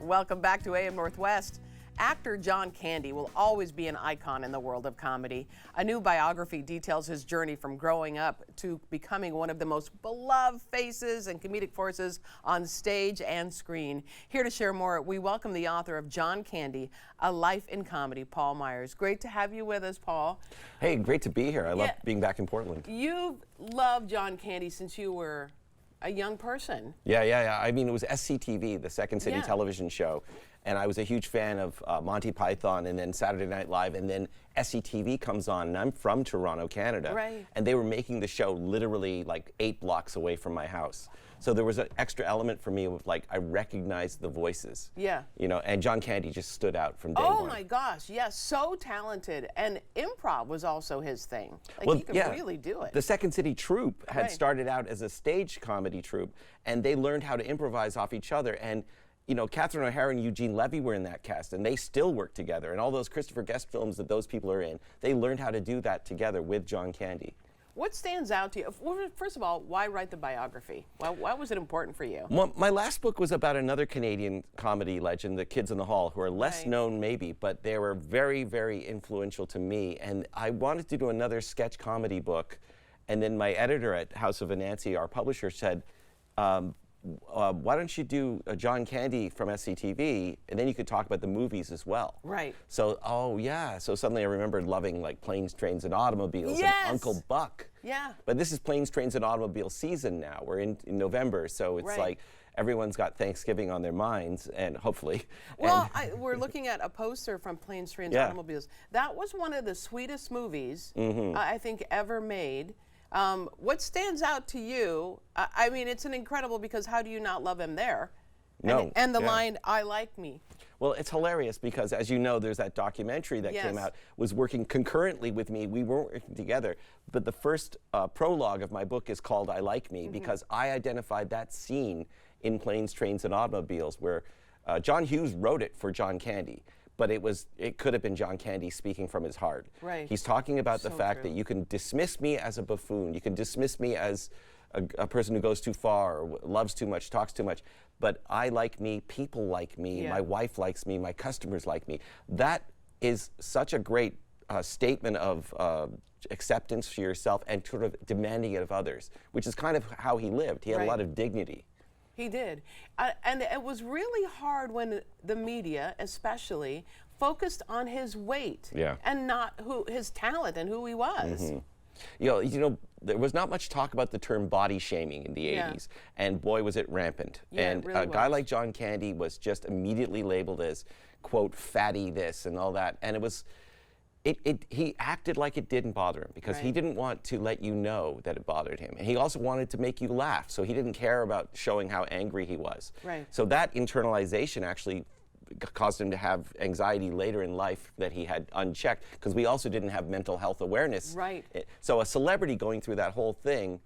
Welcome back to AM Northwest. Actor John Candy will always be an icon in the world of comedy. A new biography details his journey from growing up to becoming one of the most beloved faces and comedic forces on stage and screen. Here to share more, we welcome the author of John Candy, A Life in Comedy, Paul Myers. Great to have you with us, Paul. Hey, great to be here. I love being back in Portland. You've loved John Candy since you were a young person. Yeah. I mean, it was SCTV, the Second City television show. And I was a huge fan of Monty Python and then Saturday Night Live. And then SCTV comes on, and I'm from Toronto, Canada. Right. And they were making the show literally like 8 blocks away from my house. So there was an extra element for me of like, I recognized the voices. Yeah. You know, and John Candy just stood out from day one. Oh my gosh, yes, so talented. And improv was also his thing. Like, he could really do it. The Second City troupe had started out as a stage comedy troupe, and they learned how to improvise off each other. And you know, Catherine O'Hara and Eugene Levy were in that cast, and they still work together. And all those Christopher Guest films that those people are in, they learned how to do that together with John Candy. What stands out to you? Well, first of all, why write the biography? Why was it important for you? Well, my last book was about another Canadian comedy legend, the Kids in the Hall, who are less known maybe, but they were very, very influential to me. And I wanted to do another sketch comedy book. And then my editor at House of Anansi, our publisher, said, why don't you do a John Candy from SCTV, and then you could talk about the movies as well. Right. So, so suddenly I remembered loving like Planes, Trains, and Automobiles and Uncle Buck. Yeah. But this is Planes, Trains, and Automobile season now. We're in November, so it's like everyone's got Thanksgiving on their minds, and hopefully. Well, we're looking at a poster from Planes, Trains, Automobiles. That was one of the sweetest movies I think ever made. What stands out to you? I mean, it's an incredible, because how do you not love him there? No. And the line, "I like me." Well, it's hilarious because, as you know, there's that documentary that came out, was working concurrently with me. We weren't working together. But the first prologue of my book is called "I Like Me" because I identified that scene in Planes, Trains, and Automobiles where John Hughes wrote it for John Candy. But it could have been John Candy speaking from his heart. Right. He's talking about the fact that you can dismiss me as a buffoon, you can dismiss me as a person who goes too far, or loves too much, talks too much, but I like me, people like me, my wife likes me, my customers like me. That is such a great statement of acceptance for yourself and sort of demanding it of others, which is kind of how he lived. He had a lot of dignity. He did. And it was really hard when the media, especially, focused on his weight and not his talent and who he was. You know, there was not much talk about the term body shaming in the 80s, and boy, was it rampant. And a guy like John Candy was just immediately labeled as, quote, fatty this and all that. And it was, he acted like it didn't bother him because he didn't want to let you know that it bothered him. And he also wanted to make you laugh, so he didn't care about showing how angry he was. So that internalization actually caused him to have anxiety later in life that he had unchecked, because we also didn't have mental health awareness. So a celebrity going through that whole thing,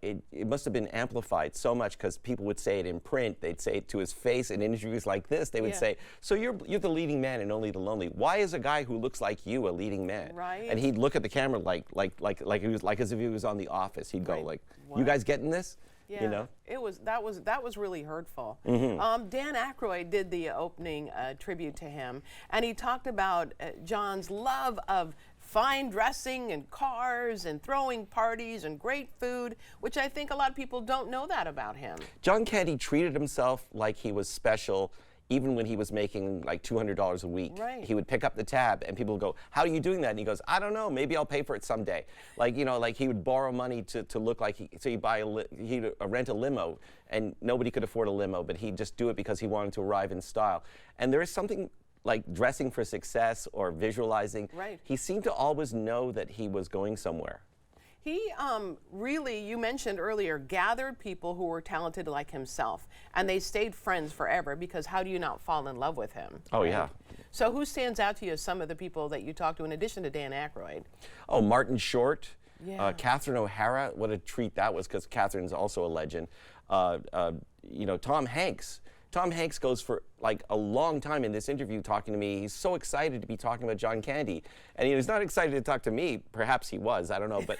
it must have been amplified so much, because people would say it in print, they'd say it to his face in interviews like this. They would say, "So you're the leading man in Only the Lonely. Why is a guy who looks like you a leading man?" And he'd look at the camera like he was, like as if he was on The Office. He'd go like, "You guys getting this?" Yeah, you know? That was really hurtful. Dan Aykroyd did the opening tribute to him, and he talked about John's love of fine dressing and cars and throwing parties and great food, which I think a lot of people don't know that about him. John Candy treated himself like he was special. Even when he was making like $200 a week, he would pick up the tab and people would go, "How are you doing that?" And he goes, "I don't know, maybe I'll pay for it someday." Like, you know, like he would borrow money to look like he'd rent a limo, and nobody could afford a limo, but he'd just do it because he wanted to arrive in style. And there is something like dressing for success or visualizing. He seemed to always know that he was going somewhere. He really, you mentioned earlier, gathered people who were talented like himself, and they stayed friends forever, because how do you not fall in love with him? Oh, yeah. So who stands out to you as some of the people that you talked to, in addition to Dan Aykroyd? Oh, Martin Short, Catherine O'Hara. What a treat that was, because Catherine's also a legend. You know, Tom Hanks. Tom Hanks goes for like a long time in this interview talking to me. He's so excited to be talking about John Candy. And he was not excited to talk to me. Perhaps he was, I don't know. But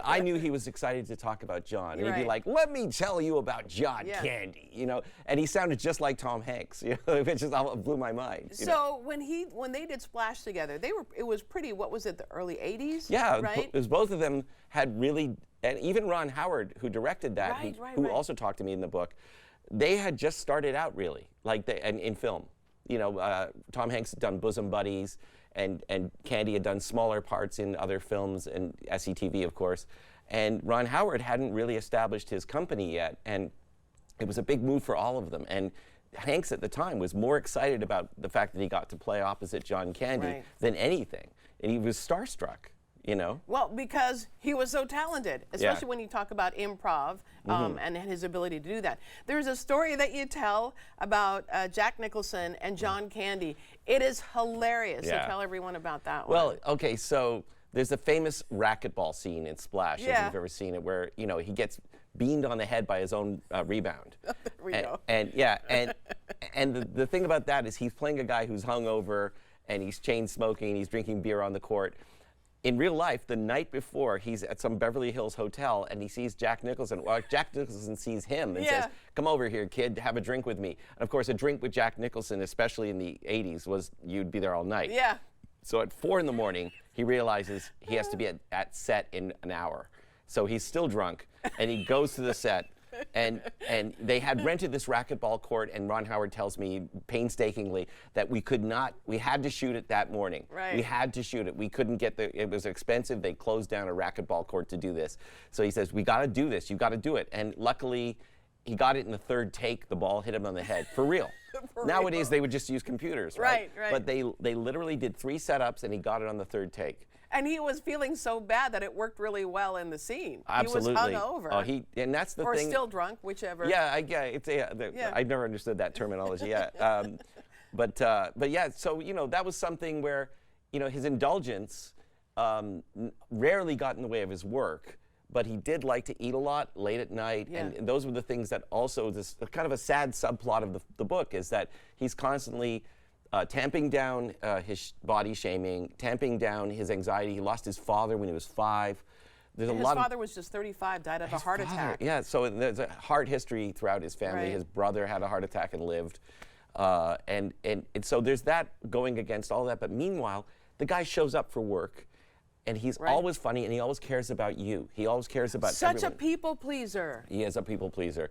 I knew he was excited to talk about John. And he'd be like, let me tell you about John Candy, you know. And he sounded just like Tom Hanks, you know, which just blew my mind. So when they did Splash together, it was pretty, what was it, the early 80s? Yeah, right? Because both of them had really, and even Ron Howard, who directed that, who also talked to me in the book, they had just started out really, like in film. You know, Tom Hanks had done Bosom Buddies, and Candy had done smaller parts in other films, and SCTV, of course. And Ron Howard hadn't really established his company yet, and it was a big move for all of them. And Hanks at the time was more excited about the fact that he got to play opposite John Candy than anything. And he was starstruck. You know? Well, because he was so talented, especially when you talk about improv and his ability to do that. There's a story that you tell about Jack Nicholson and John Candy. It is hilarious. So tell everyone about that one. Well, okay, so there's a famous racquetball scene in Splash, if you've ever seen it, where, you know, he gets beamed on the head by his own rebound. There we go. And the thing about that is he's playing a guy who's hungover, and he's chain smoking, he's drinking beer on the court. In real life, the night before, he's at some Beverly Hills hotel, and he sees Jack Nicholson. Well, Jack Nicholson sees him and says, come over here, kid, have a drink with me. And of course, a drink with Jack Nicholson, especially in the 80s, was you'd be there all night. Yeah. So at 4 in the morning, he realizes he has to be at set in an hour. So he's still drunk, and he goes to the set. And they had rented this racquetball court, and Ron Howard tells me painstakingly that we had to shoot it that morning. Right. We had to shoot it. We couldn't get it was expensive. They closed down a racquetball court to do this. So he says, we got to do this. You got to do it. And luckily, he got it in the third take. The ball hit him on the head, for real. Nowadays, they would just use computers, right? Right. But they literally did 3 setups, and he got it on the 3rd take. And he was feeling so bad that it worked really well in the scene. Absolutely. He was hungover. Oh, and that's the thing. Or still drunk, whichever. Yeah, I never understood that terminology. But yeah, so, you know, that was something where, you know, his indulgence rarely got in the way of his work, but he did like to eat a lot late at night. And those were the things that also, this kind of a sad subplot of the book is that he's constantly tamping down his body shaming, tamping down his anxiety. He lost his father when he was 5. His father was just 35, died of a heart attack. Yeah, so there's a heart history throughout his family. Right. His brother had a heart attack and lived. And so there's that going against all that. But meanwhile, the guy shows up for work, and he's always funny, and he always cares about you. He always cares about everyone. Such a people pleaser. He is a people pleaser.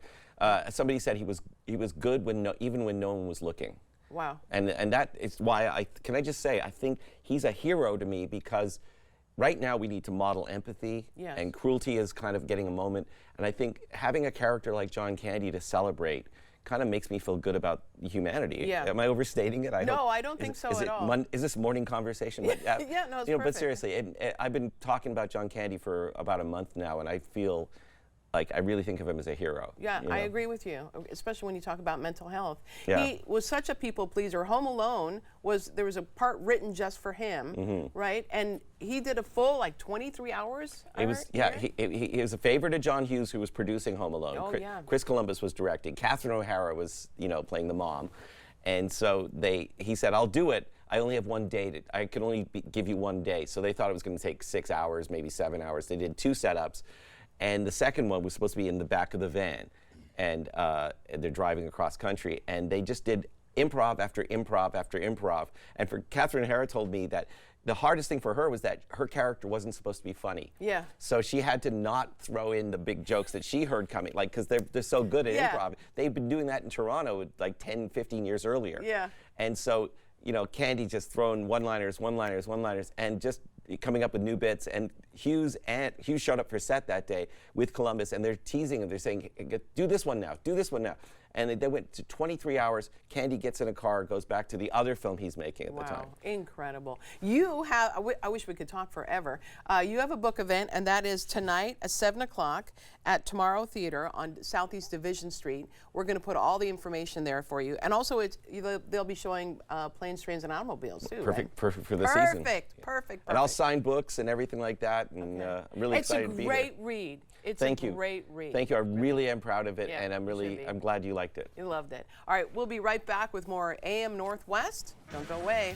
Somebody said he was good even when no one was looking. Wow. And that is why can I just say, I think he's a hero to me, because right now we need to model empathy, and cruelty is kind of getting a moment. And I think having a character like John Candy to celebrate kind of makes me feel good about humanity. Yeah. Am I overstating it? No, I don't think so at all. Is this morning conversation? But, no, it's perfect. But seriously, I've been talking about John Candy for about a month now, and I feel like I really think of him as a hero. Yeah, I agree with you, especially when you talk about mental health. Yeah. He was such a people pleaser. Home Alone there was a part written just for him, right? And he did a full 23 hours. He was he was a favorite of John Hughes, who was producing Home Alone. Oh, Chris Columbus was directing. Catherine O'Hara was playing the mom, and so he said, "I'll do it. I only have one day. I can only give you one day." So they thought it was going to take 6 hours, maybe 7 hours. They did 2 setups. And the second one was supposed to be in the back of the van, and they're driving across country, and they just did improv after improv after improv. And for Catherine O'Hara told me that the hardest thing for her was that her character wasn't supposed to be funny. Yeah. So she had to not throw in the big jokes that she heard coming, because they're so good at improv. They've been doing that in Toronto 10, 15 years earlier. Yeah. And so, Candy just throwing one-liners, and just coming up with new bits. And Hughes showed up for set that day with Columbus, and they're teasing him. They're saying, do this one now, do this one now. And they went to 23 hours. Candy gets in a car, goes back to the other film he's making at the time. Wow, incredible. You have, I wish we could talk forever. You have a book event, and that is tonight at 7 o'clock at Tomorrow Theater on Southeast Division Street. We're going to put all the information there for you. And also, they'll be showing Planes, Trains, and Automobiles, too. Perfect for the season. Perfect. And I'll signed books and everything like that, and I'm really excited to be here. It's a great read. It's Thank a you. great read. Thank you. I really am proud of it, Yeah, and I'm glad you liked it. You loved it. All right, we'll be right back with more AM Northwest. Don't go away.